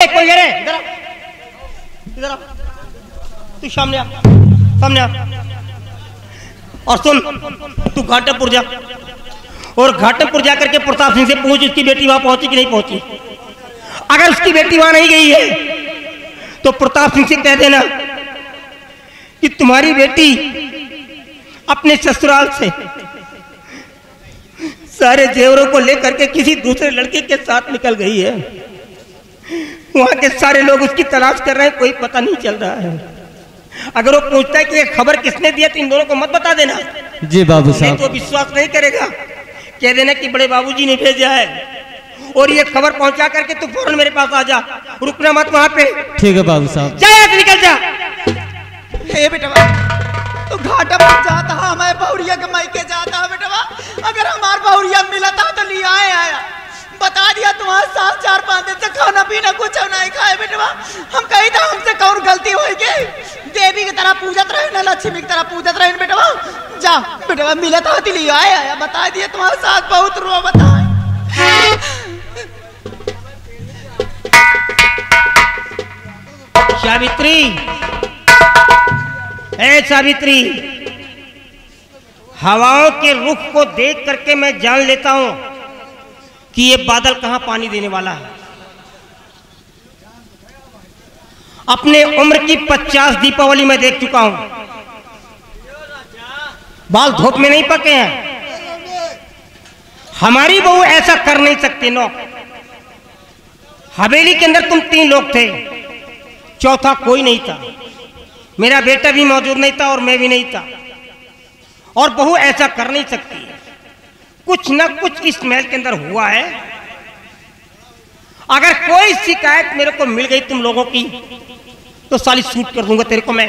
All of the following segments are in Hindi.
कोई रे इधर आ, इधर आ, तू सामने आ, सामने आ। और सुन, तू घाटमपुर जा और घाटमपुर जा करके प्रताप सिंह से पूछ उसकी बेटी वहां पहुंची कि नहीं पहुंची। अगर उसकी बेटी वहां नहीं गई है तो प्रताप सिंह से कह देना कि तुम्हारी बेटी अपने ससुराल से सारे जेवरों को लेकर के किसी दूसरे लड़के के साथ निकल गई है। वहां के सारे लोग उसकी तलाश कर रहे हैं, कोई पता नहीं चल रहा है। अगर वो पूछता है कि ये खबर किसने दिया तो इन दोनों को मत बता देना। जी बाबू साहब। तो विश्वास नहीं करेगा, कह देना कि बड़े बाबूजी ने भेजा है और ये खबर पहुंचा करके तू फौरन मेरे पास आ जा, रुकना मत वहां पे। ठीक है बाबू साहब। जा यहाँ से निकल जा। हे बेटवा, तू घाटमपुर जाता है, मैं बहुरिया के मायके जाता है बेटवा। अगर हमार बहुरिया मिला था तो लिया आया, बता दिया तुम्हारे साथ 4-5 दिन से खाना पीना कुछ नहीं खाए बेटवा। हम कही था हमसे कौन गलती होगी, देवी की तरह पूजत रहे ना लक्ष्मी की तरह पूजत रहे बेटवा। जा बेटवा, मिला था तो लिया आया, बता दिया तुम्हारे साथ बहुत रो बताए। सावित्री, ए सावित्री, हवाओं के रुख को देख करके मैं जान लेता हूं कि ये बादल कहां पानी देने वाला है। अपने उम्र की 50 दीपावली में देख चुका हूं, बाल धूप में नहीं पके हैं। हमारी बहू ऐसा कर नहीं सकती। नो, हवेली के अंदर तुम 3 लोग थे, चौथा कोई नहीं था। मेरा बेटा भी मौजूद नहीं था और मैं भी नहीं था, और बहू ऐसा कर नहीं सकती। कुछ न कुछ इस महल के अंदर हुआ है। अगर कोई शिकायत मेरे को मिल गई तुम लोगों की तो साली शूट कर दूंगा तेरे को। मैं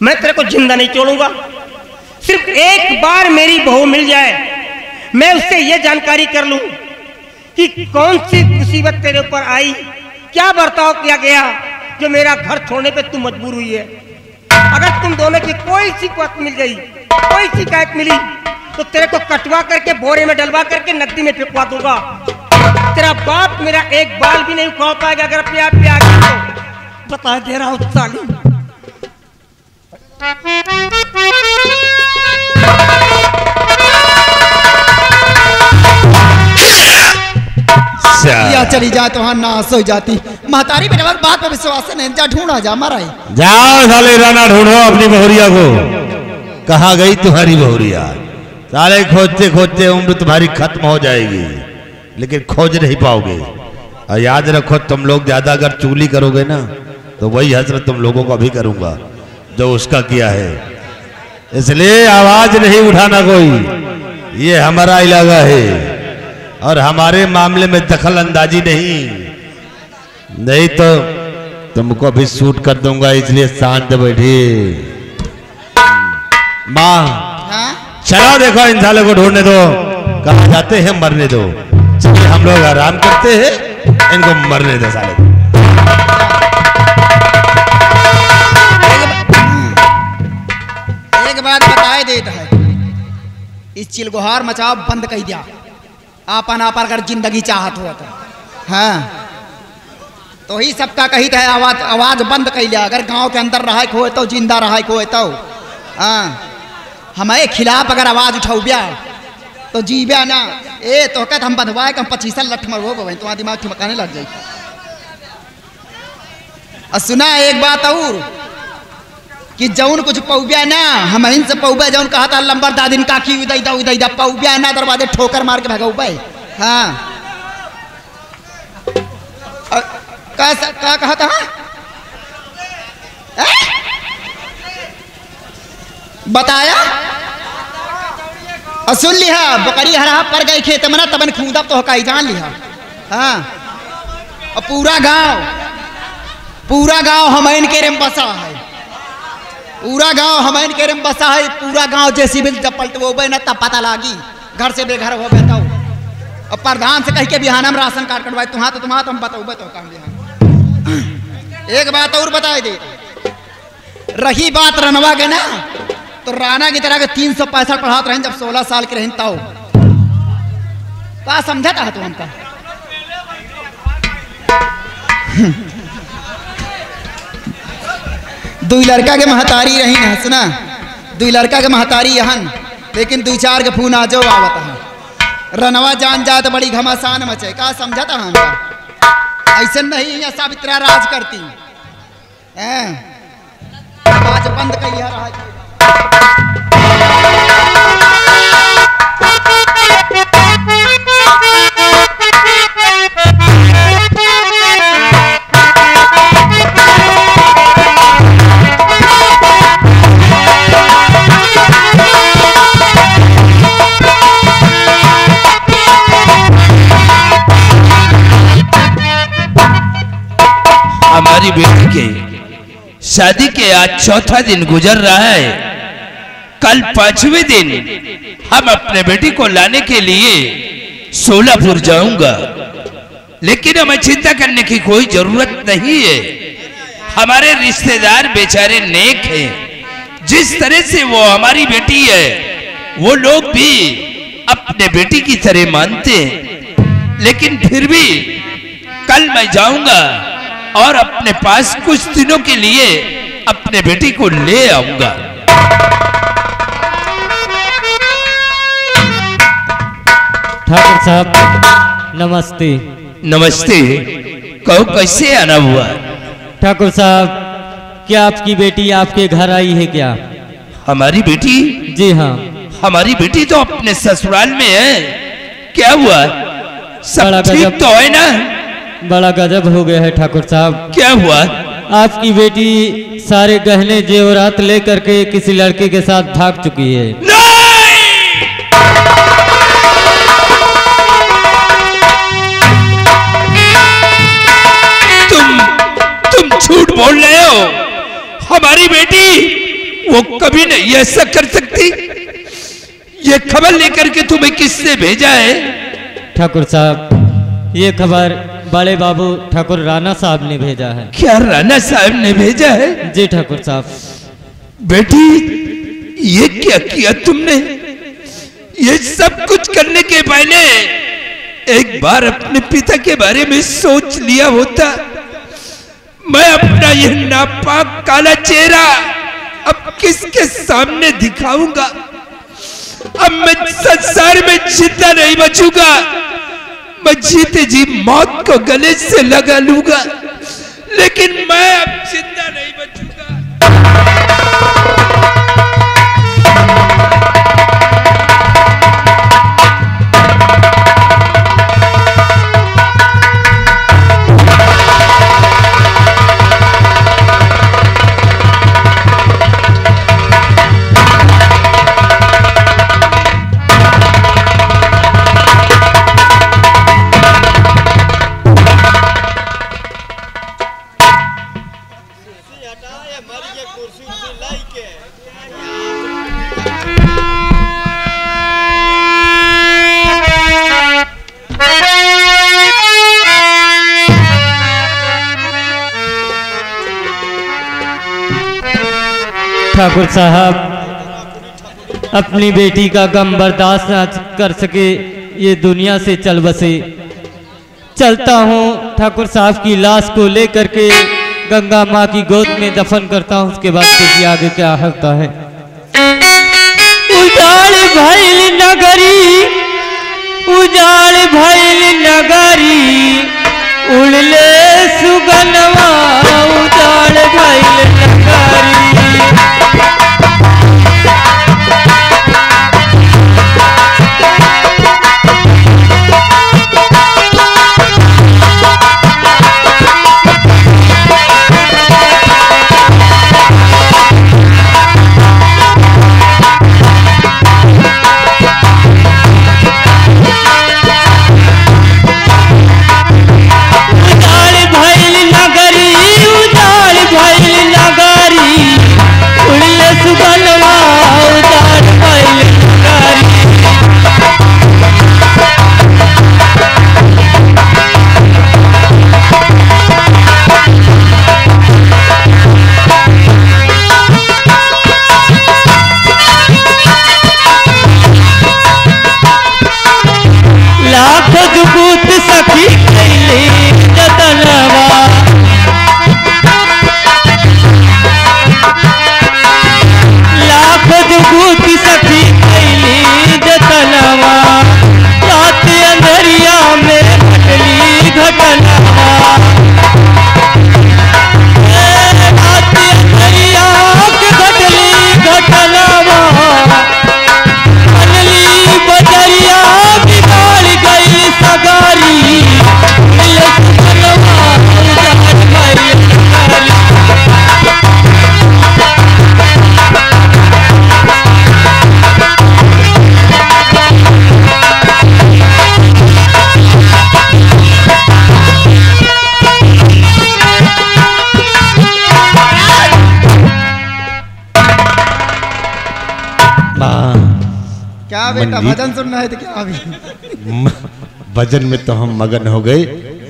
तेरे को जिंदा नहीं छोड़ूंगा। सिर्फ एक बार मेरी बहू मिल जाए, मैं उससे यह जानकारी कर लूं कि कौन सी मुसीबत तेरे ऊपर आई, क्या बर्ताव किया गया जो मेरा घर छोड़ने पे तू मजबूर हुई है। अगर तुम दोनों की कोई शिकायत मिल गई, कोई शिकायत मिली तो तेरे को कटवा करके बोरे में डलवा करके नदी में फेंकवा दूंगा। तेरा बाप मेरा एक बाल भी नहीं उखाड़ पाएगा अगर अपने आप पे आ गया तो। बता दे रहा हूं साली। या चली जाए तो हाँ नाश हो जाती। महतारी बेटवा बात पे विश्वास नहीं, जा ढूंढा जा मारा। जाओ साले, राना ढूंढो अपनी बहुरिया को। कहाँ गई तुम्हारी बहुरिया? साले खोजते खोजते उम्र तुम्हारी खत्म हो जाएगी, लेकिन खोज नहीं पाओगे। और याद रखो, तुम लोग ज्यादा अगर चुगली करोगे ना तो वही हसरत तुम लोगों को भी करूंगा जो उसका किया है। इसलिए आवाज नहीं उठाना कोई, ये हमारा इलाका है और हमारे मामले में दखल अंदाजी नहीं तो तुमको भी शूट कर दूंगा। इसलिए शांत बैठी। माँ, चलो देखो इन सालों को ढूंढने दो, कहाँ जाते हैं मरने दो। चलिए हम लोग आराम करते हैं, इनको मरने दो साले को। एक बात बताए देता है, इस चिलगोहार मचाओ बंद कर दिया। आपन आप अगर जिंदगी चाहत हो तो हाँ तो ही सबका कही था, आवाज बंद कर लिया। अगर गांव के अंदर रहा हो तो जिंदा रहा हो तो हाँ हमारे खिलाफ अगर आवाज उठाओ तो जीव्या ना। ए तो कहते हम बंधवाए हम 25 लठ मरबो तुम्हारा दिमाग ठिमकाने लग जाए। और सुना एक बात और कि जौन कुछ पौब्या ना हम से पौबे जौन कहा था लंबर दादिन काकी उदा पौब्या ना दरवाजे ठोकर मार के भगाऊ भाई। हाँ क्या कहा था? बताया और सुन लिया, बकरी हरा पर गई खेत में ना तबन खूदा तो हकाई जान लिया। हाँ और पूरा गांव हमें के रेम बसा है, पूरा गांव हमें के रेम बसा है। पूरा गांव जैसी भी जब पलटबे ना तब पता लागी घर से बेघर हो गए। और प्रधान से कह के बिहान हम राशन कार्ड कटवाए तुम्हारा तुम बताओ तो काम बिहान। एक बात और बताए दे, रही बात रनवा के ना तो राणा की तरह के 365 पढ़ाते रहे जब 16 साल के रहता हो। क्या समझा था तू हमका? दुई लड़का के महतारी रही है सुना, दुई लड़का के महतारी यहन, लेकिन दू चार के फून आ जो आवत है। रनवा जान जात बड़ी घमासान मचे, का समझता हमरा? ऐसे नहीं है सावित्रा राज करती हैं। आज बंद कहिया रहा जी। हमारी बेटी के शादी के आज चौथा दिन गुजर रहा है। कल 5वें दिन हम अपने बेटी को लाने के लिए सोलापुर जाऊंगा, लेकिन हमें चिंता करने की कोई जरूरत नहीं है। हमारे रिश्तेदार बेचारे नेक हैं, जिस तरह से वो हमारी बेटी है वो लोग भी अपने बेटी की तरह मानते हैं। लेकिन फिर भी कल मैं जाऊंगा और अपने पास कुछ दिनों के लिए अपने बेटी को ले आऊंगा। ठाकुर साहब नमस्ते। नमस्ते, कहो कैसे आना हुआ? ठाकुर साहब, क्या आपकी बेटी आपके घर आई है क्या? हमारी बेटी? जी हाँ। हमारी बेटी तो अपने ससुराल में है। क्या हुआ, सब ठीक तो है ना? बड़ा गजब हो गया है ठाकुर साहब। क्या हुआ? आपकी बेटी सारे गहने जेवरात लेकर के किसी लड़के के साथ भाग चुकी है। तुम झूठ बोल रहे हो। हमारी बेटी वो कभी नहीं ऐसा कर सकती। ये खबर लेकर के तुम्हें किसने भेजा है? ठाकुर साहब, ये खबर बड़े बाबू ठाकुर राणा साहब ने भेजा है। क्या राणा साहब ने भेजा है? जी ठाकुर साहब। बेटी, ये क्या किया तुमने? ये सब कुछ करने के पहले एक बार अपने पिता के बारे में सोच लिया होता। मैं अपना यह नापाक काला चेहरा अब किसके सामने दिखाऊंगा? अब मैं संसार में जिंदा नहीं बचूंगा। मैं जीते जी मौत को गले से लगा लूंगा, लेकिन मैं अब जिंदा नहीं बचूंगा। ठाकुर साहब, अपनी बेटी का गम बर्दाश्त न कर सके ये दुनिया से चल बसे। चलता हूँ ठाकुर साहब की लाश को लेकर के गंगा माँ की गोद में दफन करता हूँ। उसके बाद देखिए आगे क्या होता है। उजाड़ भइल नगरी, उजाड़ भइल नगरी, उड़ले सुगनवा, उजाड़ भइल नगरी। भइल क्या बेटा मंजीत- भजन सुनना है तो क्या अभी? भजन में तो हम मगन हो गए,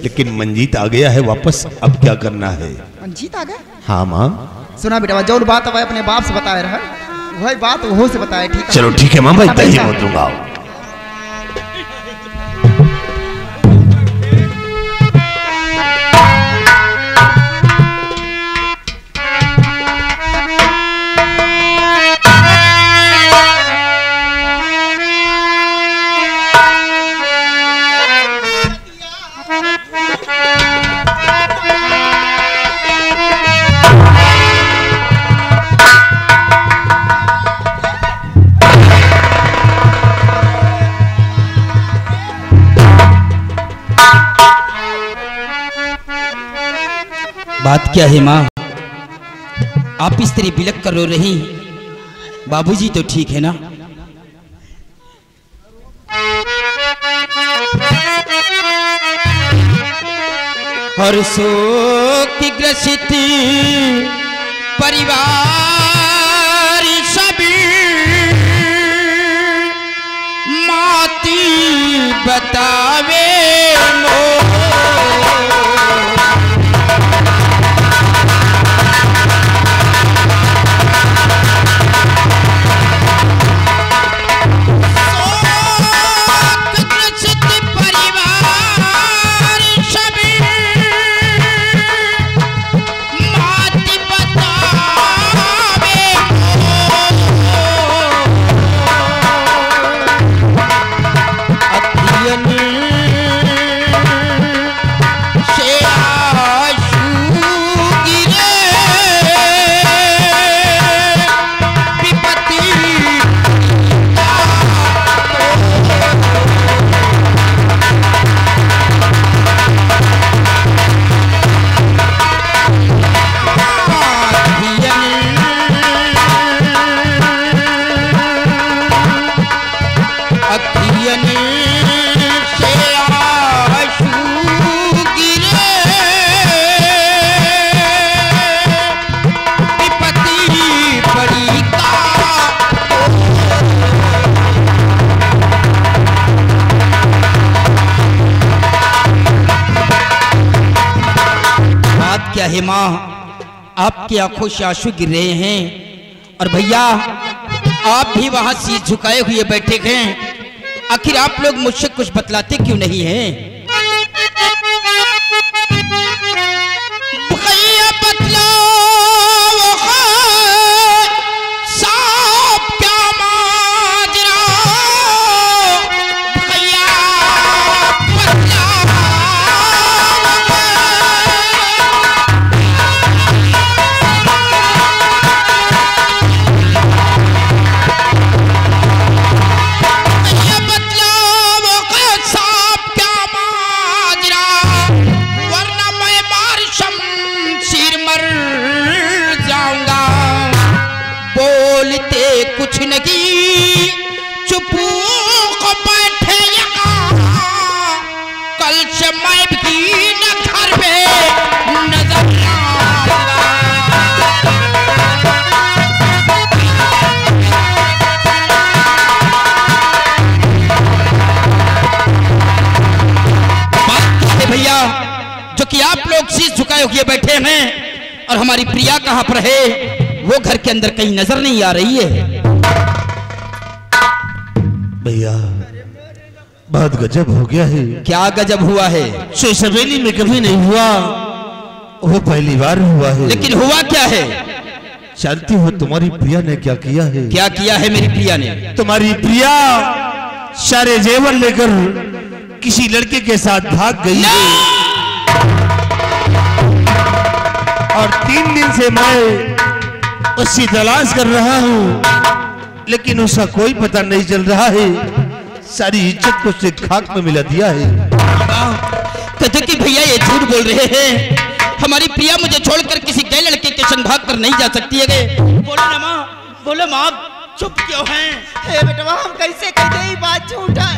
लेकिन मंजीत आ गया है वापस। अब क्या करना है? मंजीत आ गया? हाँ माँ। सुना बेटा, जो बात अब अपने बाप से बताए रहा वही बात वो से बताए। ठीक है, चलो ठीक है माँ, भाई दही बोल दूंगा। बात क्या है माँ? आप इस तरह बिलक कर रो रही? बाबूजी तो ठीक है ना? हर शोक ग्रसित परिवार सभी माती बतावे क्या है माँ? आपकी आंखों से आंसू गिर रहे हैं और भैया आप भी वहां शीश झुकाए हुए बैठे हैं। आखिर आप लोग मुझसे कुछ बतलाते क्यों नहीं हैं? भैया बतलाओ साहब क्या माजरा, भैया कुछ नहीं, चुप बैठे यहाँ, कल से मैं भी न घर में नजर भैया जो कि आप लोग शीश झुकाए हुए बैठे हैं और हमारी प्रिया कहाँ पर है? वो घर के अंदर कहीं नजर नहीं आ रही है। भैया बहुत गजब हो गया है। क्या गजब हुआ है? सो सवेली में कभी नहीं हुआ, वो पहली बार हुआ है। लेकिन हुआ क्या है? जानती हो तुम्हारी प्रिया ने क्या किया है? क्या किया है मेरी प्रिया ने? तुम्हारी प्रिया सारे जेवर लेकर किसी लड़के के साथ भाग गई है और 3 दिन से मैं उसकी तलाश कर रहा हूँ, लेकिन उसका कोई पता नहीं चल रहा है। सारी इज्जत को उसने खाक में मिला दिया है। कहते कि भैया ये झूठ बोल रहे हैं, हमारी प्रिया मुझे छोड़कर किसी गए लड़के के संग भाग कर नहीं जा सकती है। बोलो ना माँ, बोलो माँ, चुप क्यों हैं? हे बेटवा हम कैसे कहते ही बात झूठ है।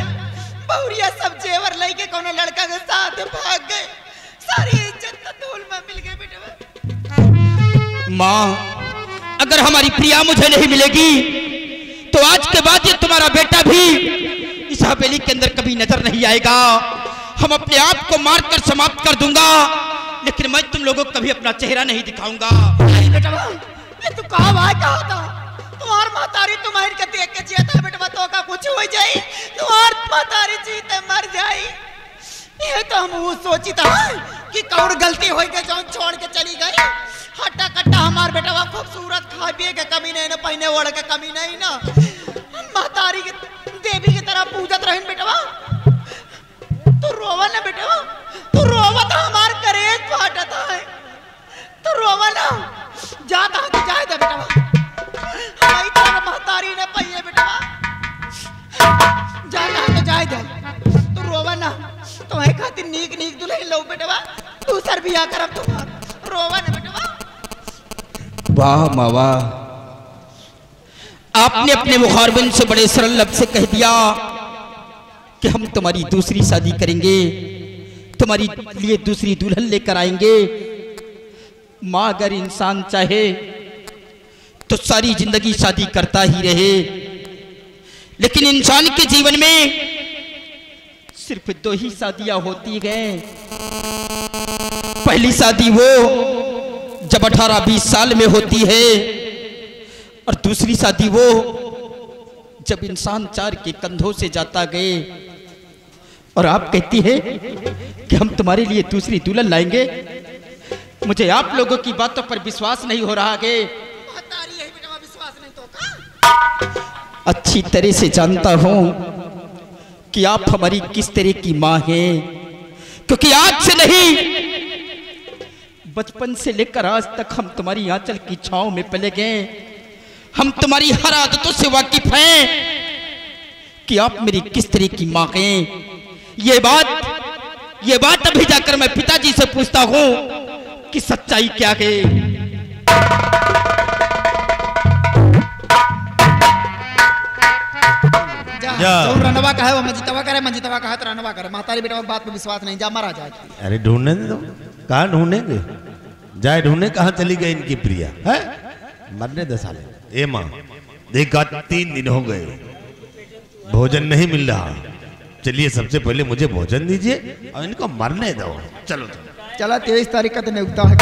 बहुरिया सब जेवर लेके कोनो लड़का के साथ भाग गए, सारी इज्जत तो धूल में मिल गई बेटवा। माँ अगर हमारी प्रिया मुझे नहीं मिलेगी तो आज के बाद ये तुम्हारा बेटा भी इस हवेली के अंदर कभी नजर नहीं आएगा। हम अपने आप को मारकर समाप्त कर दूंगा, लेकिन मैं तुम लोगों को कभी अपना चेहरा नहीं दिखाऊंगा। बेटा तू कहाँ भाई कहाँ था? तुम्हार मातारी तुम्हारी के देख के जिया था बेटा, तो का कुछ हो जाई, तुम्हार मातारी जीते मर जाई। ये तो हम वो सोची था कि कौन गलती हो गई जो छोड़ के चली गई। हट्टा कट्टा हमार बेटा वह खूबसूरत खा पिए के कमी नहीं ना, पहने ओढ़ के कमी नहीं ना, मातारी के देवी की तरह पूजत रही बेटा। तू रोवा ना बेटा, तू रोवा तो हमार करेज फाटता है। तू रोवा ना, जाता तो जाए दे बेटा, हमारी तरह मातारी ने पहिए बेटा, जाता तो जाए दे। तू रोवा ना, तुम्हारे खातिर नीक नीक दुल्हन लो बेटा, तू सर भी आ करब तुम्हार, रोवा ना बेटा। वाह मावा, आपने अपने मुखारबिन से बड़े सरल लफ्ज़ से कह दिया कि हम तुम्हारी दूसरी शादी करेंगे, तुम्हारी लिए दूसरी दुल्हन लेकर आएंगे। माँ अगर इंसान चाहे तो सारी जिंदगी शादी करता ही रहे, लेकिन इंसान के जीवन में सिर्फ 2 ही शादियां होती हैं। पहली शादी वो जब 18-20 साल में होती है, और दूसरी शादी वो जब इंसान 4 के कंधों से जाता गए। और आप कहती है कि हम तुम्हारे लिए दूसरी दुल्हन लाएंगे। मुझे आप लोगों की बातों पर विश्वास नहीं हो रहा है। विश्वास नहीं तो अच्छी तरह से जानता हूं कि आप हमारी किस तरह की मां हैं, क्योंकि आज से नहीं बचपन से लेकर आज तक हम तुम्हारी आंचल की छांव में पले गए। हम तुम्हारी हर आदतों से वाकिफ हैं कि आप मेरी किस तरह की मां हैं। ये बात अभी जाकर मैं पिताजी से पूछता हूं कि सच्चाई क्या है। जो रनवा का है वो मंजितवा करे, मंजितवा का है तो रनवा करे। मातारी बेटा बात पे विश्वास नहीं, जा मारा जाए। अरे ढूंढने दो, कहाँ ढूंढेंगे? जाए ढूंढने, कहाँ चली गई इनकी प्रिया है? मरने 10 साल। ए माँ देखा 3 दिन हो गए, भोजन नहीं मिल रहा। चलिए सबसे पहले मुझे भोजन दीजिए और इनको मरने दो। चलो चला 23 तारीख का तो नियुक्ता है।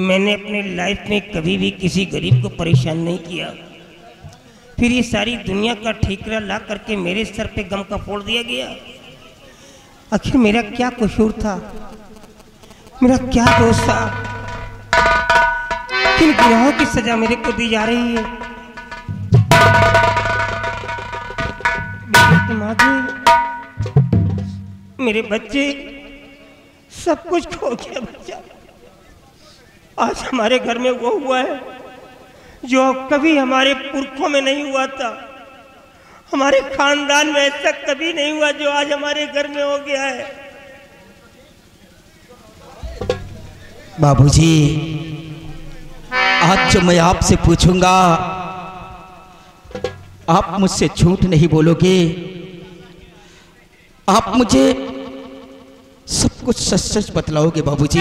मैंने अपने लाइफ में कभी भी किसी गरीब को परेशान नहीं किया, फिर ये सारी दुनिया का ठेकरा ला करके मेरे सर पे गम का फोड़ दिया गया। आखिर मेरा क्या कसूर था, मेरा क्या दोष था? किन गुनाहों की सजा मेरे को दी जा रही है? मेरे दिमागी, मेरे बच्चे, सब कुछ खो गया बच्चा। आज हमारे घर में वो हुआ है जो कभी हमारे पुरखों में नहीं हुआ था, हमारे खानदान में ऐसा कभी नहीं हुआ जो आज हमारे घर में हो गया है। बाबूजी, आज जो मैं आपसे पूछूंगा आप मुझसे झूठ नहीं बोलोगे, आप मुझे सब कुछ सच सच बतलाओगे बाबूजी।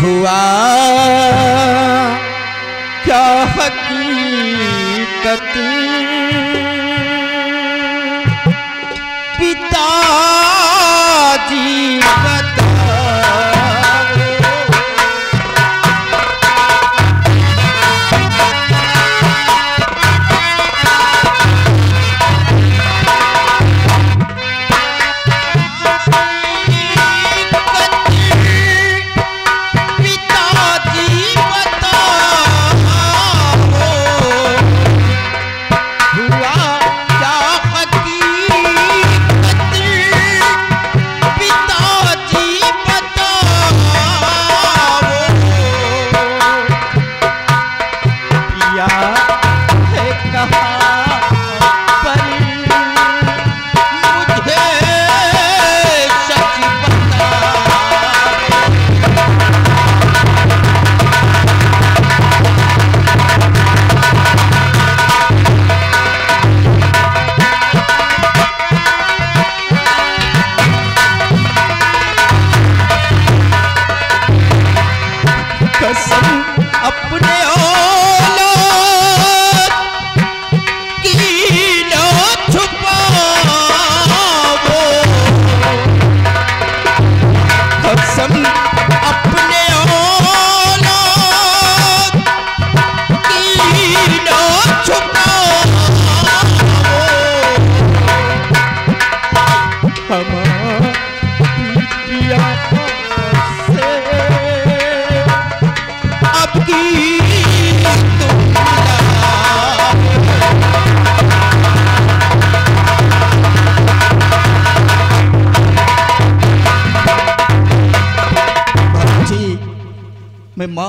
हुआ क्या हकीकत पिताजी हुआ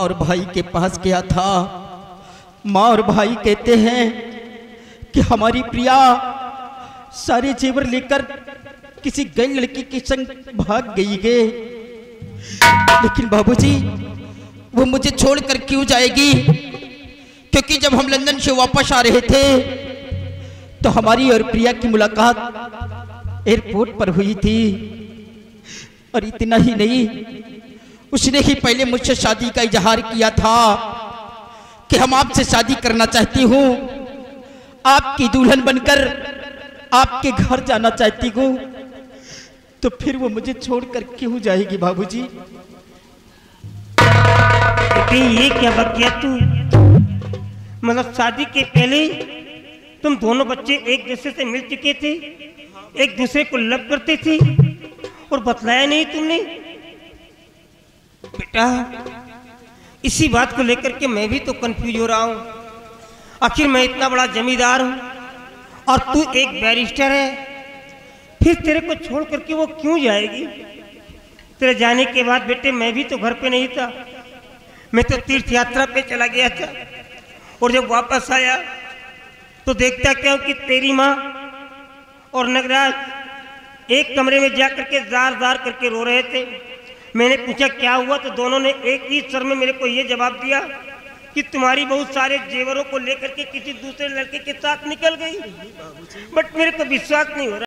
और भाई के पास गया था। माँ और भाई कहते हैं कि हमारी प्रिया सारे जेवर लेकर किसी गई लड़की के संग भाग गई है। लेकिन बाबूजी वो मुझे छोड़कर क्यों जाएगी? क्योंकि जब हम लंदन से वापस आ रहे थे तो हमारी और प्रिया की मुलाकात एयरपोर्ट पर हुई थी। और इतना ही नहीं, उसने ही पहले मुझसे शादी का इजहार किया था कि हम आपसे शादी करना चाहती हूँ, आपकी दुल्हन बनकर आपके घर जाना चाहती हूँ। तो फिर वो मुझे छोड़कर क्यों जाएगी बाबूजी? ये क्या बकिया तू? मतलब शादी के पहले तुम दोनों बच्चे एक दूसरे से मिल चुके थे, एक दूसरे को लव करते थे और बतलाया नहीं तुमने? बेटा इसी बात को लेकर के मैं भी तो कंफ्यूज हो रहा हूं। आखिर मैं इतना बड़ा जमींदार हूं और तू एक बैरिस्टर है, फिर तेरे को छोड़ करके वो क्यों जाएगी? तेरे जाने के बाद बेटे मैं भी तो घर पे नहीं था, मैं तो तीर्थ यात्रा पे चला गया था। और जब वापस आया तो देखता क्या कि तेरी माँ और नगराज एक कमरे में जा करके जार जार करके रो रहे थे। मैंने पूछा क्या हुआ, तो दोनों ने एक ही स्वर में मेरे को ये जवाब दिया कि तुम्हारी बहुत सारे जेवरों को लेकर के किसी दूसरे लड़के के साथ निकल गई। बट मेरे को विश्वास नहीं हो रहा।